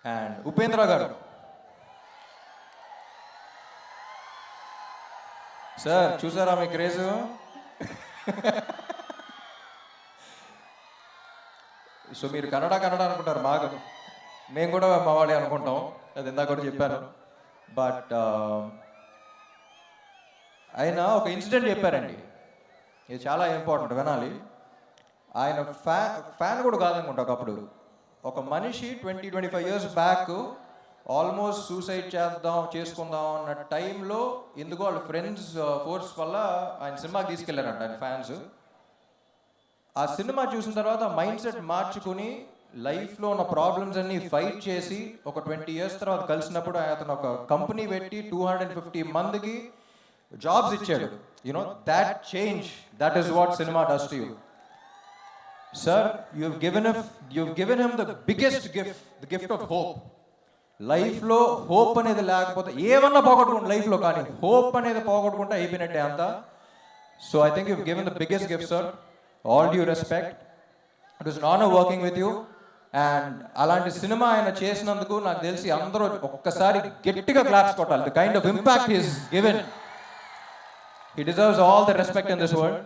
And Upendra గారు. Sir చూసారా మీ craze? So మీరు కన్నడ అనుకుంటారు బాగా, మేము కూడా మా వాడే అనుకుంటాం, అది ఇందాక కూడా చెప్పాను. బట్ ఆయన ఒక ఇన్సిడెంట్ చెప్పారండి, ఇది చాలా ఇంపార్టెంట్, వినాలి. ఆయన ఫ్యాన్ కూడా కాదనుకుంటా ఒకప్పుడు. ఒక మనిషి 20-25 years బ్యాక్ ఆల్మోస్ట్ సూసైడ్ చేసుకుందాం అన్న టైంలో ఎందుకో వాళ్ళ ఫ్రెండ్స్ ఫోర్స్ వల్ల ఆయన సినిమాకి తీసుకెళ్లారంట ఆయన ఫ్యాన్స్. ఆ సినిమా చూసిన తర్వాత మైండ్ సెట్ మార్చుకుని లైఫ్లో ఉన్న ప్రాబ్లమ్స్ అన్ని ఫైట్ చేసి ఒక 20 years తర్వాత కలిసినప్పుడు అతను ఒక కంపెనీ పెట్టి 250 మందికి జాబ్స్ ఇచ్చాడు. You know that change, that is what cinema does to you. Sir, you've given him the biggest gift, the gift of hope. లైఫ్లో హోప్ అనేది లేకపోతే ఏమన్నా పోగొట్టుకుంటే లైఫ్లో, కానీ హోప్ అనేది పోగొట్టుకుంటే అయిపోయినట్టే అంతా. So I think you've given the biggest gift, sir. All due respect. It was an honor working with you. And అలాంటి సినిమా ఆయన చేసినందుకు నాకు తెలిసి అందరూ ఒక్కసారి గట్టిగా క్లాప్స్ కొట్టాలి. The kind of impact he's given, he deserves all the respect in this world.